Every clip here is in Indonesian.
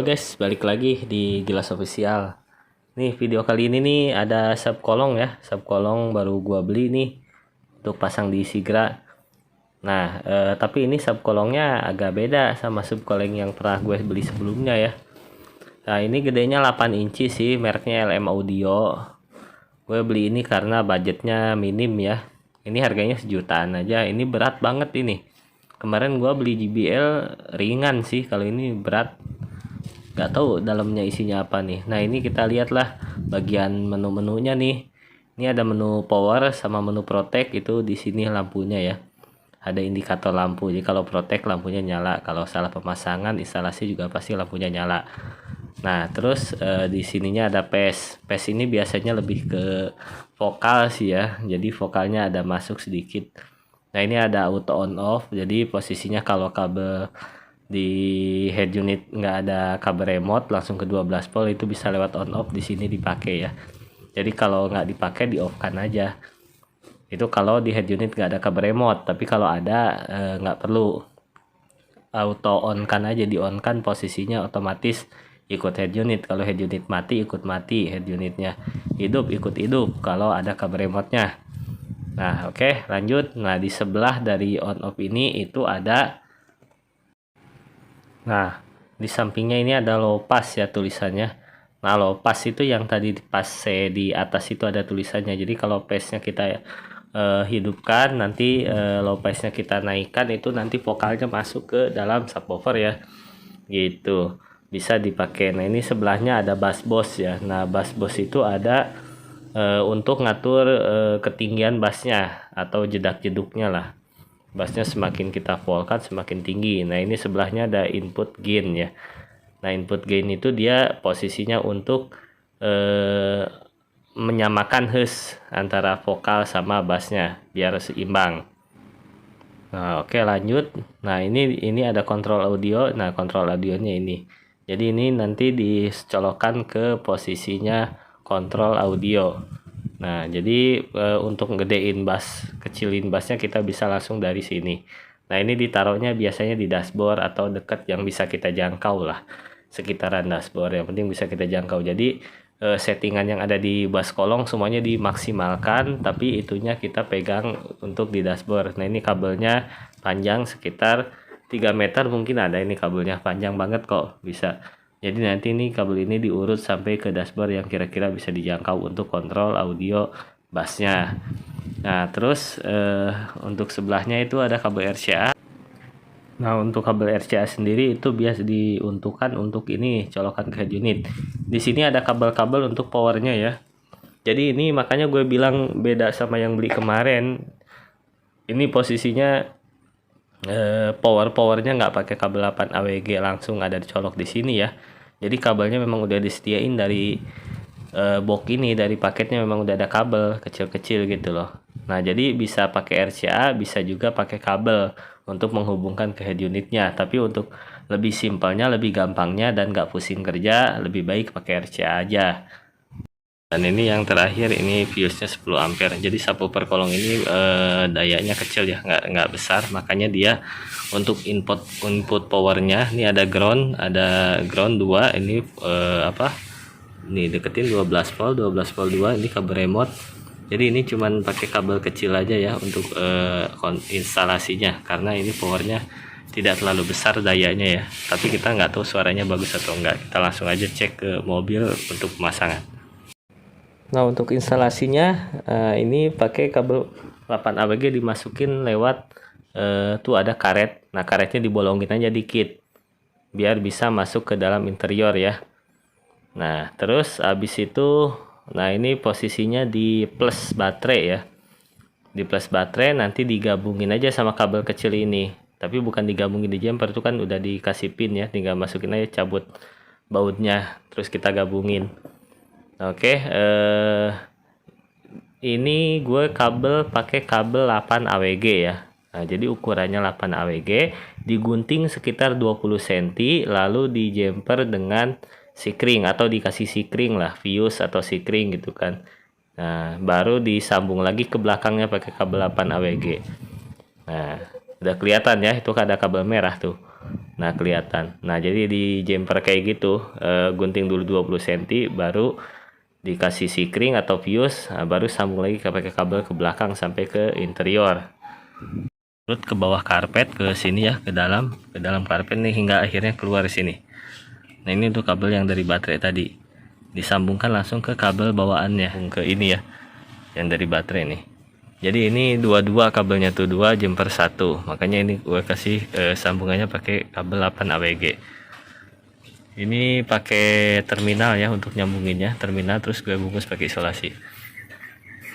guys, balik lagi di Gilas Official. Nih video kali ini nih ada subkolong ya, subkolong baru gua beli nih untuk pasang di Sigra. Nah, tapi ini subkolongnya agak beda sama subkolong yang pernah gue beli sebelumnya ya. Nah, ini gedenya 8 inci sih, mereknya LM Audio. Gue beli ini karena budgetnya minim ya. Ini harganya sejutaan aja. Ini berat banget ini. Kemarin gue beli JBL ringan sih, kalau ini berat. Nggak tahu dalamnya isinya apa nih. Nah, ini kita lihatlah bagian menu-menunya nih. Ini ada menu power sama menu protect, itu di sini lampunya ya. Ada indikator lampu. Jadi kalau protect lampunya nyala, kalau salah pemasangan instalasi juga pasti lampunya nyala. Nah, terus di sininya ada PES. PES ini biasanya lebih ke vokal sih ya. Jadi vokalnya ada masuk sedikit. Nah, ini ada auto on off. Jadi posisinya kalau kabel di head unit nggak ada kabel remote langsung ke 12 volt, itu bisa lewat on off di sini dipakai ya. Jadi kalau nggak dipakai di off kan aja. Itu kalau di head unit nggak ada kabel remote. Tapi kalau ada nggak perlu, auto on kan aja, di on kan posisinya otomatis ikut head unit. Kalau head unit mati ikut mati head unitnya, hidup ikut hidup kalau ada kabel remote-nya. Nah, oke, lanjut. Nah, di sebelah dari on off ini itu ada, nah di sampingnya ini ada low pass ya tulisannya. Nah, low pass itu yang tadi pas di atas itu ada tulisannya. Jadi kalau pass-nya kita hidupkan, nanti low pass-nya kita naikkan, itu nanti vokalnya masuk ke dalam subwoofer ya. Gitu. Bisa dipakai. Nah, ini sebelahnya ada bass boss ya. Nah, bass boss itu ada untuk ngatur ketinggian bassnya atau jedak-jeduknya lah. Bassnya semakin kita volkan semakin tinggi. Nah, ini sebelahnya ada input gain ya. Nah, input gain itu dia posisinya untuk menyamakan hus antara vokal sama bassnya biar seimbang. Nah, oke, lanjut. Nah, ini ada kontrol audio. Nah, kontrol audionya ini. Jadi ini nanti dicolokkan ke posisinya kontrol audio. Nah, jadi untuk gedein bass, kecilin bassnya kita bisa langsung dari sini. Nah, ini ditaruhnya biasanya di dashboard atau dekat yang bisa kita jangkau lah, sekitaran dashboard, yang penting bisa kita jangkau. Jadi settingan yang ada di bass kolong semuanya dimaksimalkan, tapi itunya kita pegang untuk di dashboard. Nah, ini kabelnya panjang sekitar 3 meter mungkin ada, ini kabelnya panjang banget kok bisa. Jadi nanti ini kabel ini diurut sampai ke dashboard yang kira-kira bisa dijangkau untuk kontrol audio bassnya. Nah, terus untuk sebelahnya itu ada kabel RCA. Nah, untuk kabel RCA sendiri itu biasa diuntukkan untuk ini colokan ke head unit. Di sini ada kabel-kabel untuk powernya ya. Jadi ini makanya gue bilang beda sama yang beli kemarin. Ini posisinya powernya nggak pakai kabel 8 AWG, langsung ada dicolok di sini ya. Jadi kabelnya memang udah disediain dari box ini, dari paketnya memang udah ada kabel kecil-kecil gitu loh. Nah, jadi bisa pakai RCA, bisa juga pakai kabel untuk menghubungkan ke head unitnya. Tapi untuk lebih simpelnya, lebih gampangnya dan nggak pusing kerja, lebih baik pakai RCA aja. Dan ini yang terakhir, ini fuse-nya 10 ampere. Jadi subwoofer kolong ini dayanya kecil ya, nggak besar, makanya dia untuk input powernya ini ada ground 2, ini ini deketin 12 volt 2, ini kabel remote. Jadi ini cuman pakai kabel kecil aja ya untuk instalasinya, karena ini powernya tidak terlalu besar dayanya ya. Tapi kita nggak tahu suaranya bagus atau enggak, kita langsung aja cek ke mobil untuk pemasangan. Nah, untuk instalasinya ini pakai kabel 8 AWG dimasukin lewat tuh ada karet. Nah, karetnya dibolongin aja dikit biar bisa masuk ke dalam interior ya. Nah, terus habis itu, nah ini posisinya di plus baterai ya. Di plus baterai nanti digabungin aja sama kabel kecil ini. Tapi bukan digabungin di jumper, itu kan udah dikasih pin ya, tinggal masukin aja, cabut bautnya, terus kita gabungin. Oke, ini gue pakai kabel 8 AWG ya. Nah, jadi ukurannya 8 AWG, digunting sekitar 20 cm, lalu di jumper dengan sikring atau dikasih sikring lah, fuse atau sikring gitu kan. Nah, baru disambung lagi ke belakangnya pakai kabel 8 AWG. Nah, udah kelihatan ya, itu ada kabel merah tuh. Nah kelihatan. Nah jadi di jumper kayak gitu, gunting dulu 20 cm, baru dikasih sikring atau fuse, baru sambung lagi pakai kabel ke belakang sampai ke interior. Terus ke bawah karpet, ke sini ya, ke dalam karpet nih, hingga akhirnya keluar sini. Nah ini untuk kabel yang dari baterai tadi, disambungkan langsung ke kabel bawaannya, ke ini ya, yang dari baterai nih. Jadi ini dua kabelnya tuh, 2 jumper 1, makanya ini gue kasih sambungannya pakai kabel 8 AWG. Ini pakai terminal ya untuk nyambunginnya, terminal, terus gue bungkus pakai isolasi.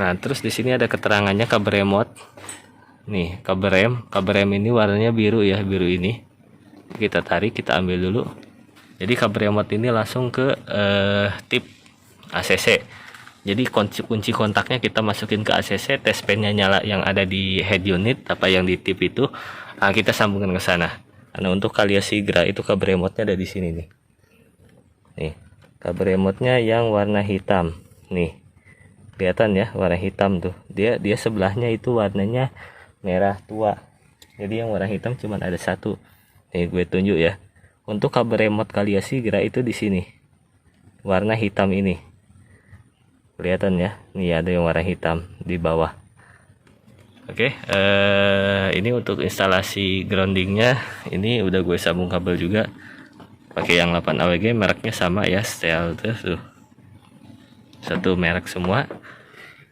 Nah terus di sini ada keterangannya kabel remote nih, kabel rem ini warnanya biru ya, biru ini. Kita tarik, kita ambil dulu. Jadi kabel remote ini langsung ke tip ACC. Jadi kunci kontaknya kita masukin ke ACC, test pennya nyala yang ada di head unit, apa yang di tip itu, nah kita sambungkan ke sana. Nah untuk Calya Sigra itu kabel remote-nya ada di sini nih. Nih, kabel remote-nya yang warna hitam. Nih. Kelihatan ya warna hitam tuh. Dia sebelahnya itu warnanya merah tua. Jadi yang warna hitam cuma ada satu. Nih gue tunjuk ya. Untuk kabel remote Calya Sigra itu di sini. Warna hitam ini. Kelihatan ya, nih ada yang warna hitam di bawah. Oke, ini untuk instalasi groundingnya, ini udah gue sambung kabel juga pakai yang 8 AWG, mereknya sama ya, Stel tuh, satu merek semua.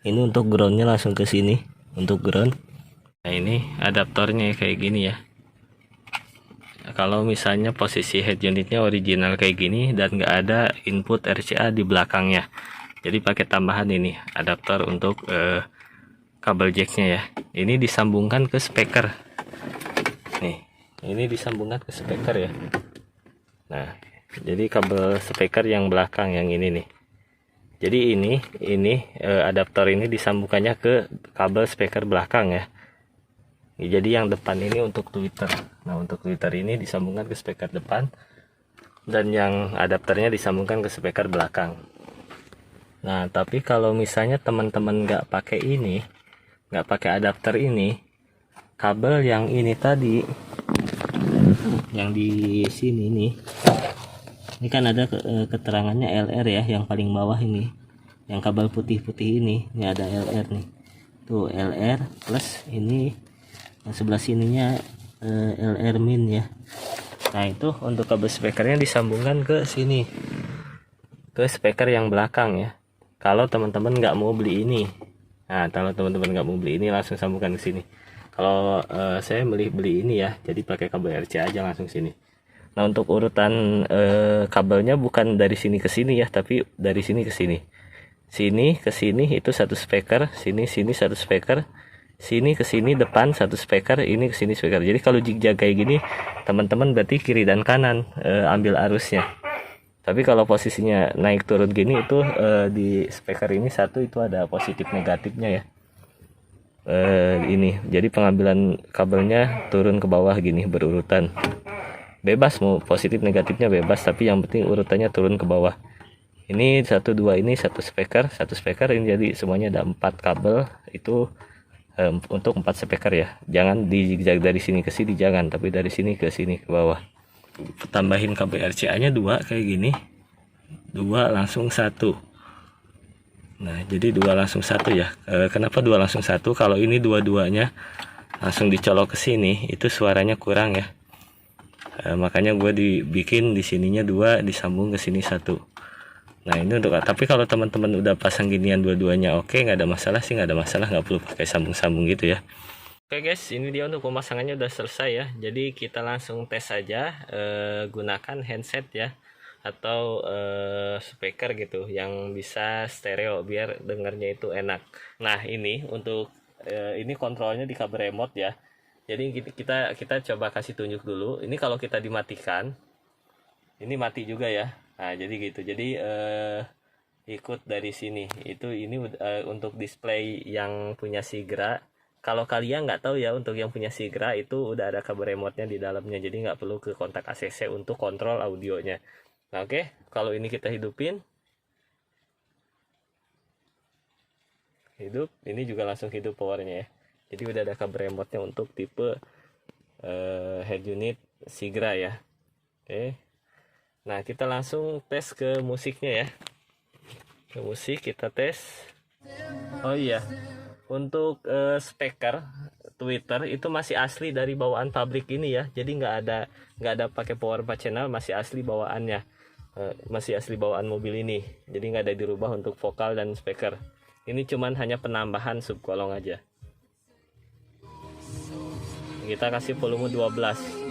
Ini untuk groundnya langsung ke sini, untuk ground. Nah ini adaptornya kayak gini ya. Kalau misalnya posisi head unitnya original kayak gini dan nggak ada input RCA di belakangnya, jadi pakai tambahan ini adaptor untuk kabel jacknya ya. Ini disambungkan ke speaker nih, ini disambungkan ke speaker ya. Nah jadi kabel speaker yang belakang yang ini nih, jadi ini adaptor ini disambungkannya ke kabel speaker belakang ya. Jadi yang depan ini untuk tweeter. Nah untuk tweeter ini disambungkan ke speaker depan, dan yang adapternya disambungkan ke speaker belakang. Nah tapi kalau misalnya teman-teman nggak pakai ini, nggak pakai adapter ini, kabel yang ini tadi, yang di sini nih, ini kan ada keterangannya LR ya, yang paling bawah ini, yang kabel putih-putih ini ada LR nih, tuh LR plus ini yang sebelah sininya LR min ya. Nah itu untuk kabel speakernya disambungkan ke sini, ke speaker yang belakang ya. Kalau teman-teman nggak mau beli ini, nah kalau teman-teman nggak mau beli ini langsung sambungkan ke sini. Kalau saya beli ini ya, jadi pakai kabel RCA aja langsung sini. Nah untuk urutan kabelnya bukan dari sini ke sini ya, tapi dari sini ke sini, sini ke sini itu satu speaker, sini satu speaker, sini ke sini depan satu speaker, ini ke sini speaker. Jadi kalau jig-jag kayak gini, teman-teman berarti kiri dan kanan ambil arusnya. Tapi kalau posisinya naik turun gini itu di speaker ini satu itu ada positif negatifnya ya. Ini jadi pengambilan kabelnya turun ke bawah gini berurutan. Bebas mau positif negatifnya bebas, tapi yang penting urutannya turun ke bawah. Ini 1 2 ini satu speaker ini, jadi semuanya ada 4 kabel itu untuk 4 speaker ya. Jangan di zigzag dari sini ke sini, jangan, tapi dari sini ke sini ke bawah. Tambahin kabel RCA-nya 2 kayak gini, 2 langsung 1. Nah jadi 2 langsung 1 ya. Kenapa 2 langsung 1? Kalau ini dua-duanya langsung dicolok ke sini itu suaranya kurang ya. Makanya gue dibikin di sininya 2, disambung ke sini 1. Nah ini untuk, tapi kalau teman-teman udah pasang ginian dua-duanya oke, nggak ada masalah sih, nggak ada masalah, nggak perlu pakai sambung-sambung gitu ya. Oke guys, ini dia untuk pemasangannya udah selesai ya. Jadi kita langsung tes saja, gunakan handset ya, atau speaker gitu yang bisa stereo biar dengarnya itu enak. Nah ini untuk ini kontrolnya di kabel remote ya. Jadi kita coba kasih tunjuk dulu. Ini kalau kita dimatikan, ini mati juga ya. Nah jadi gitu. Jadi ikut dari sini. Ini untuk display yang punya Sigra. Kalau kalian nggak tahu ya, untuk yang punya Sigra itu udah ada kabel remote-nya di dalamnya, jadi nggak perlu ke kontak ACC untuk kontrol audionya. Nah oke, kalau ini kita hidupin, hidup, ini juga langsung hidup powernya ya. Jadi udah ada kabel remote-nya untuk tipe head unit Sigra ya. Oke. Nah, kita langsung tes ke musiknya ya. Ke musik kita tes. Oh iya, untuk speaker Twitter itu masih asli dari bawaan pabrik ini ya. Jadi nggak ada pakai power bar channel, masih asli bawaannya. Masih asli bawaan mobil ini. Jadi nggak ada dirubah untuk vokal dan speaker. Ini cuman hanya penambahan subkolong aja. Kita kasih volume 12.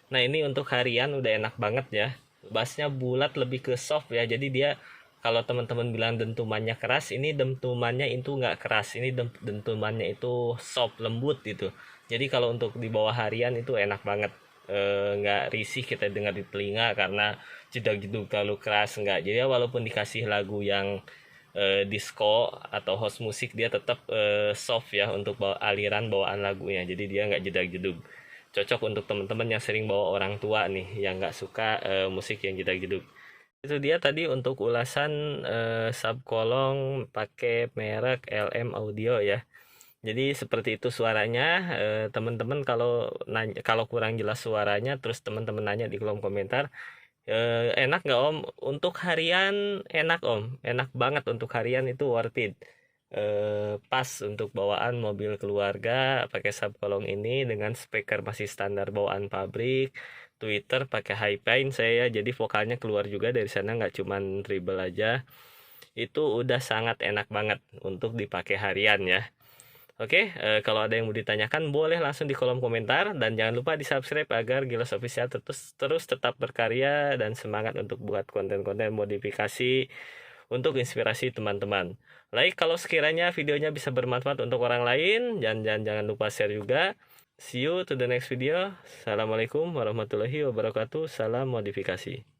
Nah, ini untuk harian udah enak banget ya. Bassnya bulat, lebih ke soft ya. Jadi dia kalau teman-teman bilang dentumannya keras, ini dentumannya itu nggak keras. Ini dentumannya itu soft, lembut gitu. Jadi kalau untuk di bawah harian itu enak banget. Nggak risih kita dengar di telinga karena jedag-jedug terlalu keras, nggak. Jadi ya walaupun dikasih lagu yang disco atau house musik, dia tetap soft ya untuk aliran bawaan lagunya. Jadi dia nggak jedag-jedug. Cocok untuk teman-teman yang sering bawa orang tua nih, yang nggak suka musik yang jedag-jedug. Itu dia tadi untuk ulasan subkolong pakai merek LM Audio ya. Jadi seperti itu suaranya. Teman-teman kalau nanya, kalau kurang jelas suaranya, terus teman-teman nanya di kolom komentar, enak nggak Om? Untuk harian enak Om, enak banget untuk harian, itu worth it. Pas untuk bawaan mobil keluarga pakai subkolong ini dengan speaker masih standar bawaan pabrik. Twitter pakai Hi-Pine saya, jadi vokalnya keluar juga dari sana, nggak cuman treble aja. Itu udah sangat enak banget untuk dipakai harian ya. Oke, kalau ada yang mau ditanyakan boleh langsung di kolom komentar, dan jangan lupa di subscribe agar Gilas Official terus tetap berkarya dan semangat untuk buat konten-konten modifikasi untuk inspirasi teman-teman. Like kalau sekiranya videonya bisa bermanfaat untuk orang lain, dan jangan lupa share juga. See you to the next video. Assalamualaikum warahmatullahi wabarakatuh. Salam modifikasi.